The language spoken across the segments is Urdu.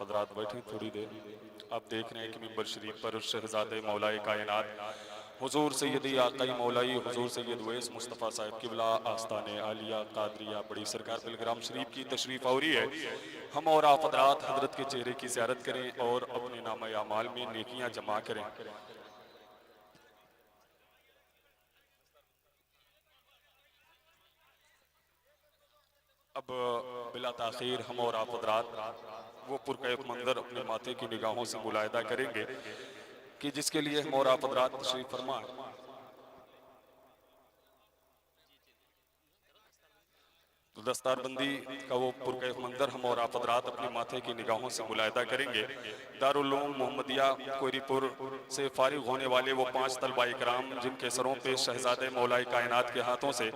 حضرات بیٹھیں تھوڑی دیر. آپ دیکھ رہے ہیں کہ منبر شریف پر شہزادے مولائے کائنات حضور سیدی آقائی مولائی حضور سید ویس مصطفیٰ صاحب قبلہ آستان عالیہ قادریہ بڑی سرکار پلگرام شریف کی تشریف آوری ہے. ہم اور آپ حضرات حضرت کے چہرے کی زیارت کریں اور اپنے نامہ اعمال میں نیکیاں جمع کریں. اب بلا تاخیر ہم اور آپ حضرات وہ پرکیف منظر اپنے ماتھے کی نگاہوں سے ملاحظہ کریں گے کہ جس کے لیے ہم اور آپ حضرات تشریف فرما ہے. تو دستار بندی کا وہ پرکیف منظر ہم اور آپ حضرات اپنے ماتھے کی نگاہوں سے ملاحظہ کریں گے. دارالعلوم محمدیہ کوئری پور سے فارغ ہونے والے وہ 5 طلبہ اکرام جن کے سروں پہ شہزادے مولائے کائنات کے ہاتھوں سے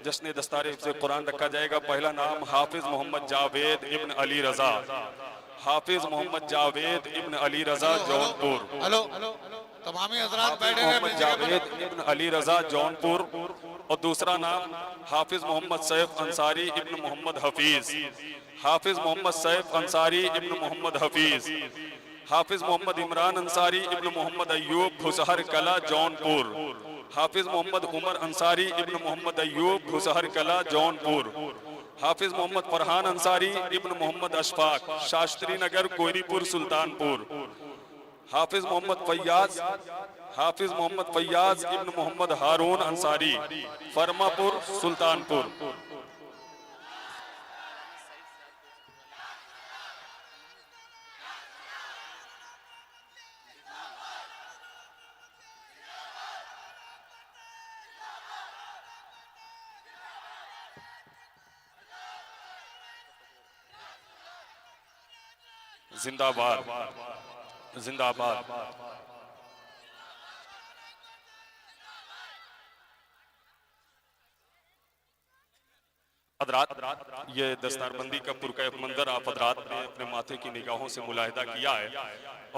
جشن دستار حفظ قرآن رکھا جائے گا. پہلا نام حافظ محمد جاوید ابن علی رضا. حافظ محمد جاوید ابن علی رضا جونپور. تمامی حضرات بیٹھے رہے محمد جاوید ابن علی رضا جونپور. اور دوسرا نام حافظ محمد سیف انصاری ابن محمد حفیظ. حافظ محمد سیف انصاری ابن محمد حفیظ. حافظ محمد عمران انصاری ابن محمد ایوب بھسہر کلا جونپور. حافظ محمد عمر انصاری ابن محمد ایوب بھسہر کلا جونپور. حافظ محمد فرحان انصاری ابن محمد اشفاق شاشتری نگر کوئری پور سلطانپور. حافظ محمد فیاض ابن محمد ہارون انصاری فرما پور سلطانپور. زندہ باد زندہ باد. حضرات یہ دستار بندی کا پرکیف منظر آپ حضرات نے اپنے ماتھے کی نگاہوں سے ملاحظہ کیا ہے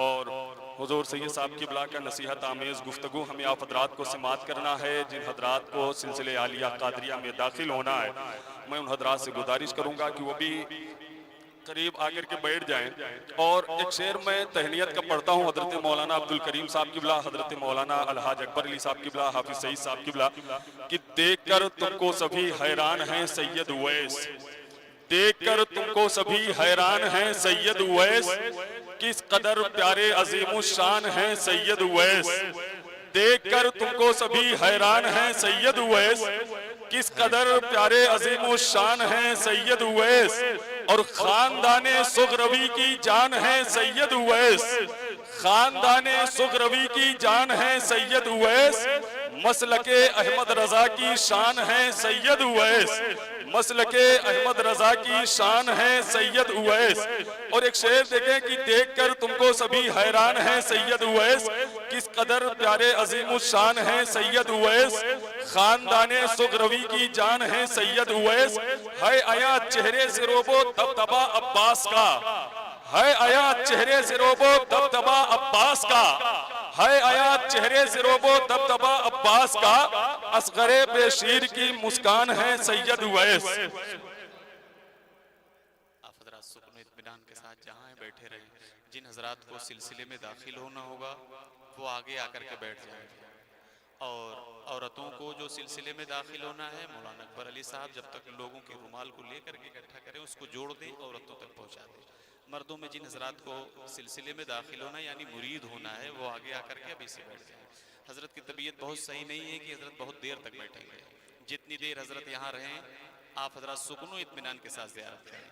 اور حضور سید صاحب قبلہ کا نصیحت آمیز گفتگو ہمیں آپ حضرات کو سماعت کرنا ہے. جن حضرات کو سلسلے عالیہ قادریہ میں داخل ہونا ہے میں ان حضرات سے گزارش کروں گا کہ وہ بھی قریب آگر کے بیٹھ جائیں. اور ایک شعر میں تہنیت کا پڑھتا ہوں حضرت مولانا عبدالکریم صاحب قبلہ, حضرت مولانا الحاج اکبر علی صاحب قبلہ, حافظ سعید صاحب قبلہ کہ دیکھ کر تم کو سبھی حیران ہیں سید اویس. دیکھ کر تم کو سبھی حیران ہیں سید اویس. کس قدر پیارے عظیم الشان ہیں سید اویس. دیکھ کر تم کو سبھی حیران ہیں سید اویس. کس قدر پیارے عظیم الشان ہیں سید اویس. اور خاندان سغروی کی جان ہے سید اویس. خاندان سغروی کی جان ہے سید اویس. مسلک احمد رضا کی شان ہے سید اویس. مسلک احمد رضا کی شان ہے سید اویس. اور ایک شعر دیکھیں کہ دیکھ کر تم کو سبھی حیران ہیں سید اویس. کس قدر پیارے عظیم الشان ہیں سید اویس. خاندان سغروی کی جان ہے سید اویس. ہے آیا چہرے سے روبو دبدبا عباس کا. ہے آیا چہرے سے روبو دبدبا عباس کا. ہے آیا چہرے سے روبو دبدبا عباس کا. اصغر بے شیر کی مسکان ہے سید اویس. آپ حضرات سکون و اطمینان کے ساتھ جہاں بیٹھے رہیں. جن حضرات کو سلسلے میں داخل ہونا ہوگا وہ آگے آ کر کے بیٹھ جائیں. اور عورتوں کو جو سلسلے میں داخل ہونا ہے مولانا اکبر علی صاحب جب تک لوگوں کے رومال کو لے کر کے اکٹھا کریں اس کو جوڑ دیں عورتوں تک پہنچا دیں. مردوں میں جن حضرات کو سلسلے میں داخل ہونا یعنی مرید ہونا ہے وہ آگے آ کر کے ابھی سے بیٹھ جائیں. حضرت کی طبیعت بہت صحیح نہیں ہے کہ حضرت بہت دیر تک بیٹھیں گے. جتنی دیر حضرت یہاں رہیں آپ حضرات سکون و اطمینان کے ساتھ زیارت کریں.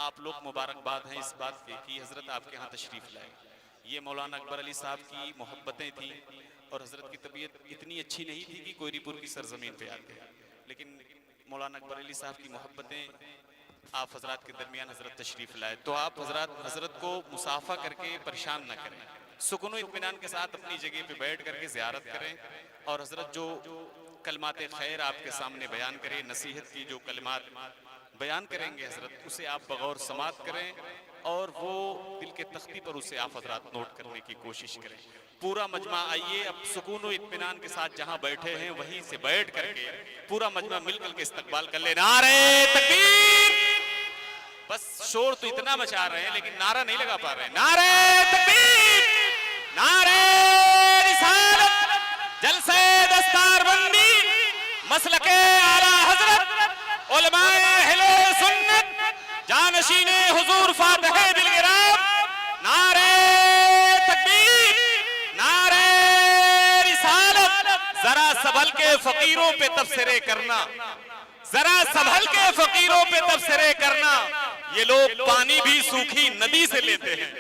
آپ لوگ مبارکباد ہیں اس بات کی کہ حضرت آپ کے ہاں تشریف لائے. یہ مولانا اکبر علی صاحب کی محبتیں تھیں اور حضرت کی طبیعت اتنی اچھی نہیں تھی کہ کوئری پور کی سرزمین پہ آتے. لیکن مولانا اکبر علی صاحب کی محبتیں آپ حضرات کے درمیان حضرت تشریف لائے تو آپ حضرت کو مصافحہ کر کے پریشان نہ کریں. سکون و اطمینان کے ساتھ اپنی جگہ پہ بیٹھ کر کے زیارت کریں. اور حضرت جو کلمات خیر آپ کے سامنے بیان کریں, نصیحت کی جو کلمات بیان کریں گے حضرت اسے آپ بغور سماعت کریں اور وہ دل کے تختی پر اسے آپ حضرات نوٹ کرنے کی کوشش کریں. پورا مجمع آئیے اب سکون و اطمینان کے ساتھ جہاں بیٹھے ہیں وہیں سے بیٹھ کر کے پورا مجمع مل کر کے استقبال کر لے. نعرہ تکبیر. بس شور تو اتنا مچا رہے ہیں لیکن نعرہ نہیں لگا پا رہے ہیں. نعرہ تکبیر، نعرہ رسالت، جلسہ دستار بندی، مسلک اعلیٰ حضرت علماء اہل سنت، جانشین حضور فاتح دلگرام. نعرہ تکبیر، نعرہ رسالت. ذرا سنبھل کے فقیروں پہ تبصرے کرنا، ذرا سنبھل کے فقیروں پہ تبصرے کرنا. یہ لوگ پانی بھی سوکھی ندی سے لیتے ہیں.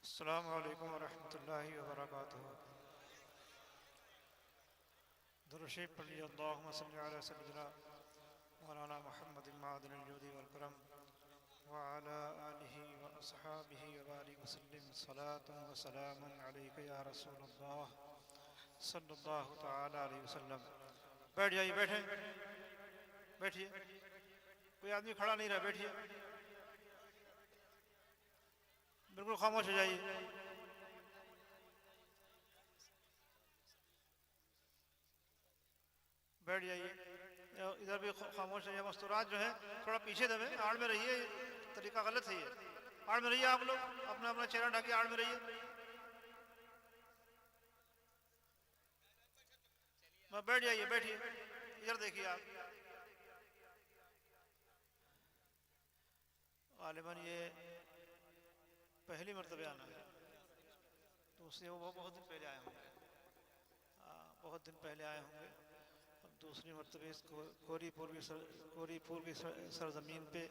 السلام علیکم ورحمۃ اللہ وبرکاتہ. درود شریف پڑھیے. اللہم صلی علی سیدنا مولانا محمد معدن الجود والکرم وعلی آلہ واصحابہ وبارک وسلم. صلاۃ وسلام علیک یا رسول اللہ صلی اللہ تعالی علیہ وسلم. بیٹھ جائیے، بیٹھیں، بیٹھیے. کوئی آدمی کھڑا نہیں رہا، بیٹھیے. بالکل خاموش ہو جائیے. بیٹھ جائیے. ادھر بھی خاموش ہے. مستورات جو ہیں تھوڑا پیچھے دبیں، آڑ میں رہیے. طریقہ غلط ہے یہ. آڑ میں رہیے آپ لوگ. اپنا اپنا چہرہ ڈھکے آڑ میں رہیے. بیٹھ جائیے، بیٹھیے. ادھر دیکھیے آپ. غالباً یہ پہلی مرتبہ آنا ہے. دوسرے وہ بہت دن پہلے آئے ہوں گے. بہت دن پہلے آئے ہوں گے. اب دوسری مرتبہ اس کوری پور کی سرزمین پہ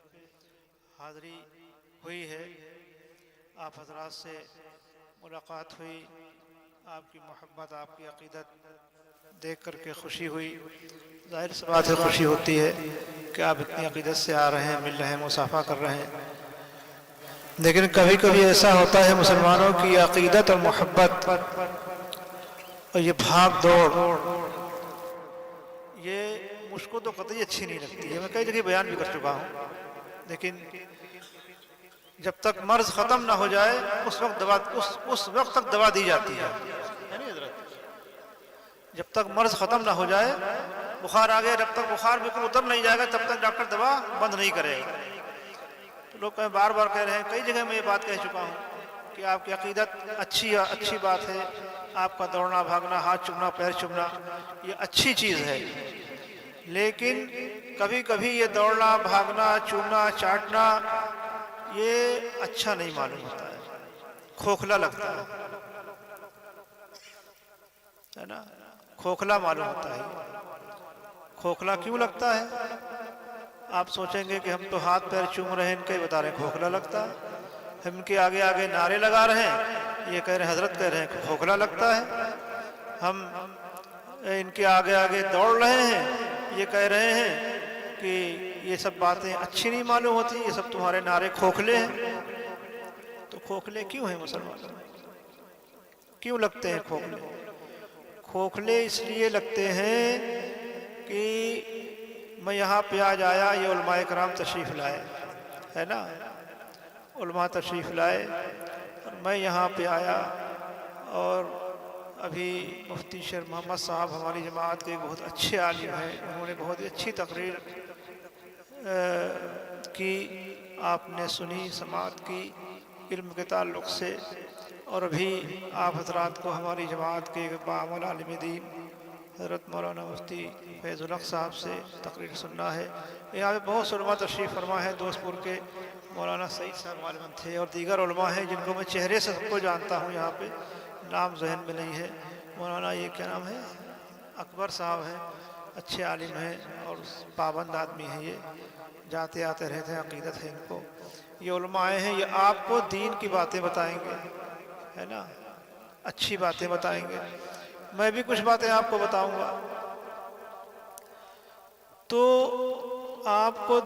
حاضری ہوئی ہے. آپ حضرات سے ملاقات ہوئی. آپ کی محبت، آپ کی عقیدت دیکھ کر کے خوشی ہوئی. ظاہر سی بات ہے خوشی ہوتی ہے کہ آپ اتنی عقیدت سے آ رہے ہیں، مل رہے ہیں، مصافحہ کر رہے ہیں. لیکن کبھی کبھی ایسا ہوتا ہے مسلمانوں کی عقیدت اور محبت اور یہ بھاگ دوڑ، یہ مجھ کو تو قطعی اچھی نہیں لگتی ہے. میں کئی جگہ بیان بھی کر چکا ہوں. لیکن جب تک مرض ختم نہ ہو جائے اس وقت تک دوا دی جاتی ہے. جب تک مرض ختم نہ ہو جائے، بخار آ گیا، جب تک بخار بالکل اتر نہیں جائے گا تب تک ڈاکٹر دوا بند نہیں کرے گا. لوگ بار بار کہہ رہے ہیں، کئی جگہ میں یہ بات کہہ چکا ہوں کہ آپ کی عقیدت اچھی بات ہے. آپ کا دوڑنا بھاگنا، ہاتھ چومنا، پیر چومنا، یہ اچھی چیز ہے. لیکن کبھی کبھی یہ دوڑنا بھاگنا، چومنا چاٹنا یہ اچھا نہیں معلوم ہوتا ہے، کھوکھلا لگتا ہے نا. کھوکھلا معلوم ہوتا ہے. کھوکھلا کیوں لگتا ہے؟ آپ سوچیں گے کہ ہم تو ہاتھ پیر چوم رہے ہیں، ان کے بتا رہے ہیں کھوکھلا لگتا ہے. ہم ان کے آگے آگے نعرے لگا رہے ہیں، یہ کہہ رہے ہیں، حضرت کہہ رہے ہیں کہ کھوکھلا لگتا ہے. ہم ان کے آگے آگے دوڑ رہے ہیں، یہ کہہ رہے ہیں کہ یہ سب باتیں اچھی نہیں معلوم ہوتی، یہ سب تمہارے نعرے کھوکھلے ہیں. تو کھوکھلے کیوں ہیں مسلمان؟ کیوں لگتے ہیں کھوکھلے؟ کھوکھلے اس لیے لگتے ہیں کہ میں یہاں پہ آج آیا، یہ علماء کرام تشریف لائے ہے نا. علماء تشریف لائے اور میں یہاں پہ آیا، اور ابھی مفتی شیر محمد صاحب ہماری جماعت کے بہت اچھے عالم ہیں، انہوں نے بہت ہی اچھی تقریر کی، آپ نے سنی، سماعت کی علم کے تعلق سے. اور ابھی آپ حضرات کو ہماری جماعت کے باعمل عالم دین حضرت مولانا مفتی فیض الحق صاحب سے تقریر سننا ہے. یہاں پہ بہت سے علماء تشریف فرما ہے. دوست پور کے مولانا سعید صاحب غالباً تھے، اور دیگر علماء ہیں جن کو میں چہرے سے سب کو جانتا ہوں. یہاں پہ نام ذہن میں نہیں ہے. مولانا یہ کیا نام ہے، اکبر صاحب ہیں، اچھے عالم ہیں اور پابند آدمی ہیں. یہ جاتے آتے رہتے ہیں، عقیدت ہے ان کو. یہ علماء آئے ہیں، یہ آپ کو دین کی باتیں بتائیں گے ہے نا، اچھی باتیں بتائیں گے. میں بھی کچھ باتیں آپ کو بتاؤں گا. تو آپ کو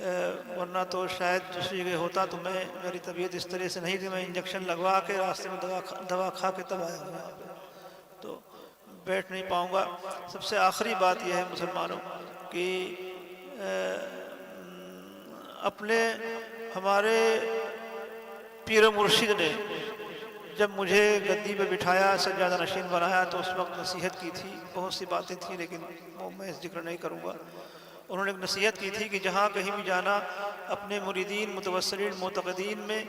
ورنہ تو شاید دوسری جگہ ہوتا تو میری طبیعت اس طرح سے نہیں تھی، میں انجیکشن لگوا کے راستے میں دوا کھا کے تب آیا ہوں یہاں پہ، تو بیٹھ نہیں پاؤں گا۔ سب سے آخری بات یہ ہے مسلمانوں کہ اپنے ہمارے پیر و مرشد نے جب مجھے گدی پہ بٹھایا، سجادہ نشین بنایا، تو اس وقت نصیحت کی تھی، بہت سی باتیں تھیں لیکن وہ میں ذکر نہیں کروں گا۔ انہوں نے ایک نصیحت کی تھی کہ جہاں کہیں بھی جانا اپنے مریدین، متوسلین، معتقدین میں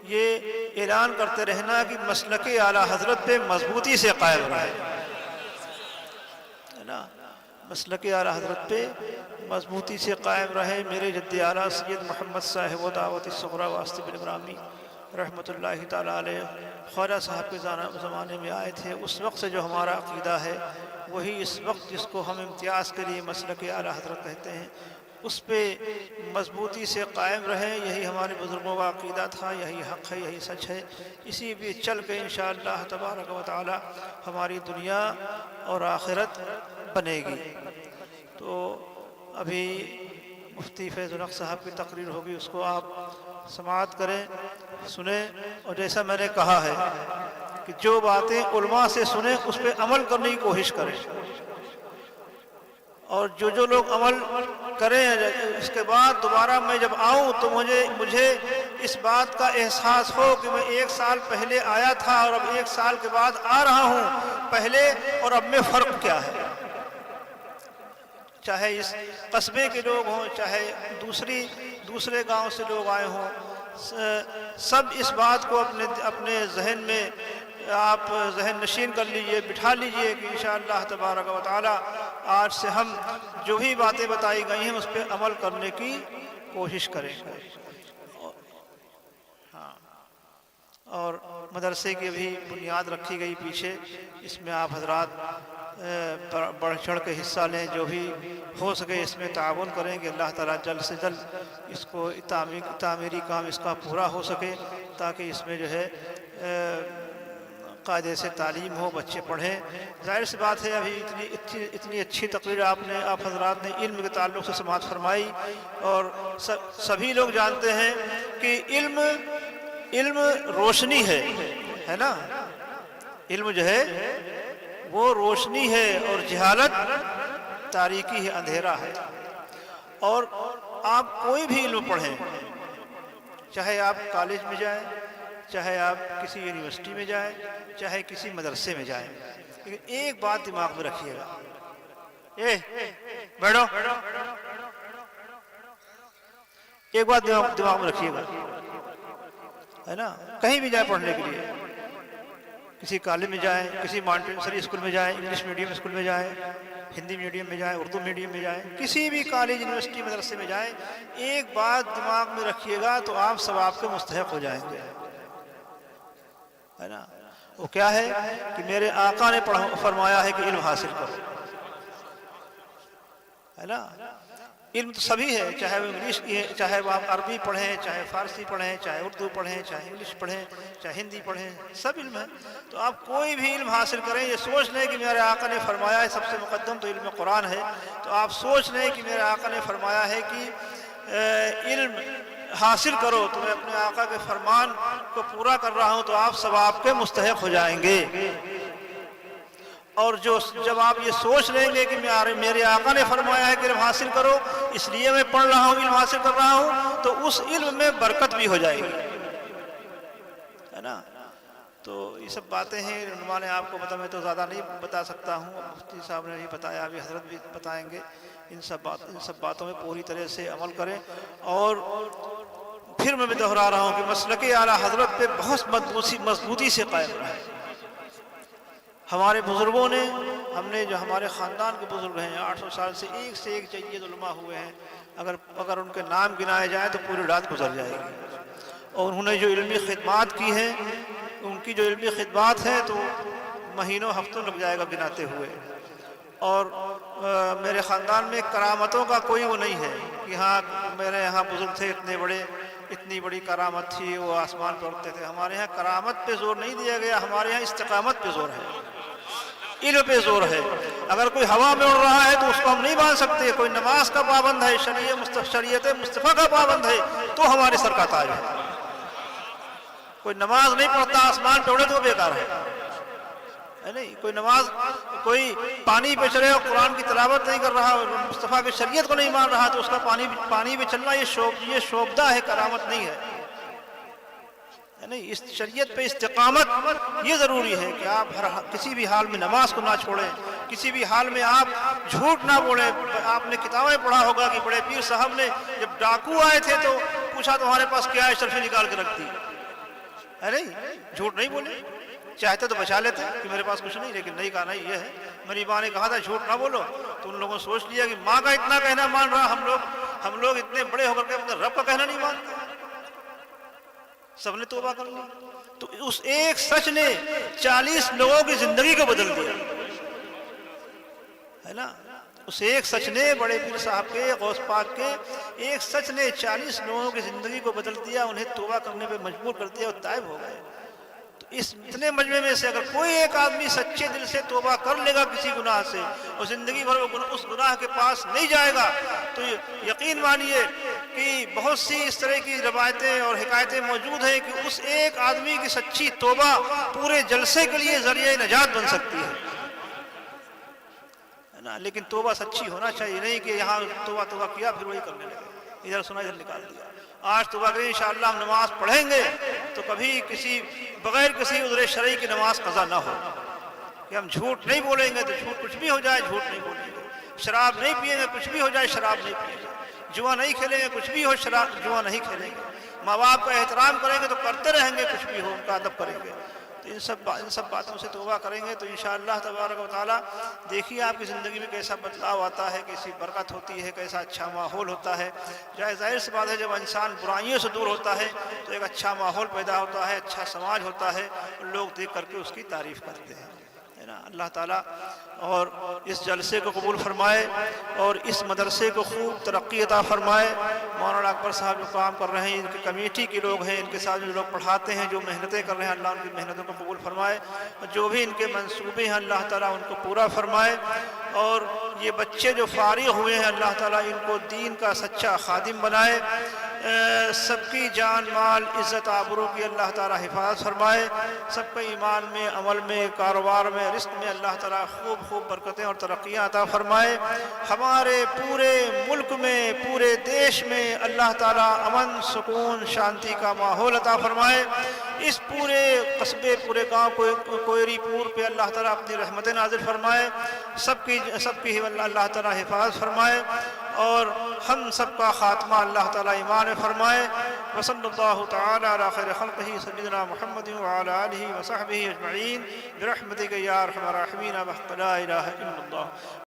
یہ اعلان کرتے رہنا کہ مسلک اعلیٰ حضرت پہ مضبوطی سے قائم رہے، ہے نا، مسلک اعلیٰ حضرت پہ مضبوطی سے قائم رہے۔ میرے جد اعلیٰ سید محمد صاحب و دعوت الصغریٰ واسطہ بن گرامی رحمۃ اللہ تعالیٰ علیہ خواجہ صاحب کے زمانے میں آئے تھے۔ اس وقت سے جو ہمارا عقیدہ ہے وہی اس وقت جس کو ہم امتیاز کے لیے مسلک اعلیٰ حضرت کہتے ہیں، اس پہ مضبوطی سے قائم رہیں، یہی ہمارے بزرگوں کا عقیدہ تھا، یہی حق ہے، یہی سچ ہے۔ اسی پہ چل کے انشاءاللہ تبارک و تعالی ہماری دنیا اور آخرت بنے گی۔ تو ابھی مفتی فیض الحق صاحب کی تقریر ہوگی، اس کو آپ سماعت کریں، سنیں، اور جیسا میں نے کہا ہے کہ جو باتیں علماء سے سنیں اس پہ عمل کرنے کی کوشش کریں، اور جو لوگ عمل کریں اس کے بعد دوبارہ میں جب آؤں تو مجھے اس بات کا احساس ہو کہ میں 1 سال پہلے آیا تھا اور اب 1 سال کے بعد آ رہا ہوں، پہلے اور اب میں فرق کیا ہے۔ چاہے اس قصبے کے لوگ ہوں، چاہے دوسرے گاؤں سے لوگ آئے ہوں، سب اس بات کو اپنے ذہن میں آپ ذہن نشین کر لیجئے، بٹھا لیجئے کہ انشاءاللہ تبارک و تعالی آج سے ہم جو بھی باتیں بتائی گئی ہیں اس پہ عمل کرنے کی کوشش کریں گے۔ اور مدرسے کی بھی بنیاد رکھی گئی پیچھے، اس میں آپ حضرات بڑھ چڑھ کے حصہ لیں، جو بھی ہو سکے اس میں تعاون کریں کہ اللہ تعالیٰ جلد سے جلد اس کو تعمیری کام اس کا پورا ہو سکے، تاکہ اس میں جو ہے قاعدے سے تعلیم ہو، بچے پڑھیں۔ ظاہر سی بات ہے ابھی اتنی اچھی تقریر آپ حضرات نے علم کے تعلق سے سماعت فرمائی، اور سبھی لوگ جانتے ہیں کہ علم روشنی ہے نا، علم جو ہے وہ روشنی ہے اور جہالت تاریکی ہے، اندھیرا ہے۔ اور آپ کوئی بھی علم پڑھیں، چاہے آپ کالج میں جائیں، چاہے آپ کسی یونیورسٹی میں جائیں، چاہے کسی مدرسے میں جائیں، لیکن ایک بات دماغ میں رکھیے گا، بیٹھو، ایک بات دماغ میں رکھیے گا، ہے نا، کہیں بھی جائیں پڑھنے کے لیے، کسی کالج میں جائیں، کسی مانٹینسری اسکول میں جائیں، انگلش میڈیم اسکول میں جائیں، ہندی میڈیم میں جائیں، اردو میڈیم میں جائیں، کسی بھی کالج، یونیورسٹی، مدرسے میں جائیں، ایک بات دماغ میں رکھیے گا تو آپ ثواب کے مستحق ہو جائیں گے، ہے نا۔ وہ کیا ہے کہ میرے آقا نے فرمایا ہے کہ علم حاصل کرو، ہے نا۔ علم تو سبھی ہے، چاہے وہ انگلش کی ہے، چاہے وہ آپ عربی پڑھیں، چاہے فارسی پڑھیں، چاہے اردو پڑھیں، چاہے انگلش پڑھیں، چاہے ہندی پڑھیں، سب علم ہے۔ تو آپ کوئی بھی علم حاصل کریں، یہ سوچ لیں کہ میرے آقا نے فرمایا ہے، سب سے مقدم تو علم قرآن ہے، تو آپ سوچ لیں کہ میرے آقا نے فرمایا ہے کہ علم حاصل کرو، تو میں اپنے آقا کے فرمان کو پورا کر رہا ہوں، تو آپ ثواب کے مستحق ہو جائیں گے۔ اور جب آپ یہ سوچ لیں گے کہ میرے آقا نے فرمایا ہے کہ علم حاصل کرو، اس لیے میں پڑھ رہا ہوں، علم حاصل کر رہا ہوں، تو اس علم میں برکت بھی ہو جائے گی، ہے نا۔ تو یہ سب باتیں ہیں، علماء نے آپ کو بتا، میں تو زیادہ نہیں بتا سکتا ہوں، مفتی صاحب نے نہیں بتایا، ابھی حضرت بھی بتائیں گے۔ ان سب باتوں میں پوری طرح سے عمل کریں، اور پھر میں دہرا رہا ہوں کہ مسلک اعلیٰ حضرت پہ بہت مضبوطی سے قائم رہے۔ ہمارے بزرگوں نے، ہم نے جو ہمارے خاندان کے بزرگ ہیں، 800 سال سے ایک جید علماء ہوئے ہیں، اگر ان کے نام گنائے جائیں تو پوری رات گزر جائے گی، اور انہوں نے جو علمی خدمات کی ہیں، ان کی جو علمی خدمات ہیں تو مہینوں ہفتوں لگ جائے گا گناتے ہوئے۔ اور میرے خاندان میں کرامتوں کا کوئی وہ نہیں ہے کہ ہاں میرے یہاں بزرگ تھے اتنی بڑی کرامت تھی، وہ آسمان پہ اڑتے تھے۔ ہمارے یہاں کرامت پہ زور نہیں دیا گیا، ہمارے یہاں استقامت پہ زور ہے، علم پہ زور ہے، اگر کوئی ہوا میں اڑ رہا ہے تو اس کو ہم نہیں مان سکتے. کوئی نماز کا پابند ہے، شریعت مصطفیٰ کا پابند ہے تو ہمارے سر کا تاج ہے. کوئی نماز نہیں پڑھتا آسمان پہ اڑے تو وہ بیکار ہے نہیں. کوئی نماز، کوئی پانی پہ چلے اور قرآن کی تلاوت نہیں کر رہا اور مصطفیٰ کی شریعت کو نہیں مان رہا تو اس کا پانی پہ چلنا یہ شوبدہ ہے، کرامت نہیں ہے نہیں. اس شریعت پہ استقامت یہ ضروری ہے کہ آپ کسی بھی حال میں نماز کو نہ چھوڑیں، کسی بھی حال میں آپ جھوٹ نہ بولیں. آپ نے کتابیں پڑھا ہوگا کہ بڑے پیر صاحب نے جب ڈاکو آئے تھے تو پوچھا تمہارے پاس کیا ہے، شرفی نکال کے رکھ دی ہے نہیں. جھوٹ نہیں بولے، چاہتے تو بچا لیتے کہ میرے پاس کچھ نہیں، لیکن نہیں کہا. نہیں، یہ ہے میری ماں نے کہا تھا جھوٹ نہ بولو، تو ان لوگوں نے سوچ لیا کہ ماں کا اتنا کہنا مان رہا، ہم لوگ اتنے بڑے ہو کر کے اپنے رب کا کہنا نہیں مانتے. سب نے توبہ کر لی. تو اس ایک سچ نے 40 لوگوں کی زندگی کو بدل دیا ہے نا. اس ایک سچ نے، بڑے پیر صاحب کے، غوث پاک کے ایک سچ نے 40 لوگوں کی زندگی کو بدل دیا، انہیں توبہ کرنے پہ مجبور کر دیا اور تائب ہو گئے. تو اس اتنے مجمع میں سے اگر کوئی ایک آدمی سچے دل سے توبہ کر لے گا کسی گناہ سے اور زندگی بھر اس گناہ کے پاس نہیں جائے گا تو یقین مانیے کہ بہت سی اس طرح کی روایتیں اور حکایتیں موجود ہیں کہ اس ایک آدمی کی سچی توبہ پورے جلسے کے لیے ذریعہ نجات بن سکتی ہے نا. لیکن توبہ سچی ہونا چاہیے، نہیں کہ یہاں توبہ کیا پھر وہی کرنے لگے، ادھر سنا ادھر نکال دیا. آج توبہ کریں، انشاءاللہ ہم نماز پڑھیں گے تو کبھی بغیر کسی عذر شرعی کی نماز قضا نہ ہو. کہ ہم جھوٹ نہیں بولیں گے تو جھوٹ کچھ بھی ہو جائے جھوٹ نہیں بولیں گے. شراب نہیں پئیں گے کچھ بھی ہو جائے شراب نہیں پئیں گے. جوا نہیں کھیلیں گے کچھ بھی ہو جوا نہیں کھیلیں گے. ماں باپ کا احترام کریں گے تو کرتے رہیں گے، کچھ بھی ہو ان کا ادب کریں گے. تو ان سب باتوں سے توبہ کریں گے تو انشاءاللہ تبارک و تعالیٰ دیکھیے آپ کی زندگی میں کیسا بدلاؤ آتا ہے، کیسی برکت ہوتی ہے، کیسا اچھا ماحول ہوتا ہے. ظاہر سی بات ہے جب انسان برائیوں سے دور ہوتا ہے تو ایک اچھا ماحول پیدا ہوتا ہے، اچھا سماج ہوتا ہے، لوگ دیکھ کر کے اس کی تعریف کرتے ہیں نا. اللہ تعالیٰ اور اس جلسے کو قبول فرمائے اور اس مدرسے کو خوب ترقی عطا فرمائے. مولانا اکبر صاحب جو کام کر رہے ہیں، ان کی کمیٹی کے لوگ ہیں، ان کے ساتھ جو لوگ پڑھاتے ہیں، جو محنتیں کر رہے ہیں، اللہ ان کی محنتوں کو قبول فرمائے. جو بھی ان کے منصوبے ہیں اللہ تعالیٰ ان کو پورا فرمائے. اور یہ بچے جو فارغ ہوئے ہیں اللہ تعالیٰ ان کو دین کا سچا خادم بنائے. سب کی جان مال عزت آبرو کی اللہ تعالیٰ حفاظت فرمائے. سب کا ایمان میں، عمل میں، کاروبار میں، رزق میں اللہ تعالیٰ خوب برکتیں اور ترقیاں عطا فرمائے. ہمارے پورے ملک میں، پورے دیش میں اللہ تعالیٰ امن، سکون، شانتی کا ماحول عطا فرمائے. اس پورے قصبے، پورے گاؤں کوئری پور پہ اللہ تعالیٰ اپنی رحمتیں نازل فرمائے. سب کی اللہ تعالیٰ حفاظت فرمائے اور ہم سب کا خاتمہ اللہ تعالیٰ ایمان فرمائے. وصلی اللہ تعالیٰ علی خیر خلقہ سیدنا محمد وعلی آلہ وصحبہ اجمعین برحمتک یا ارحم الراحمین بحق لا الہ الا اللہ.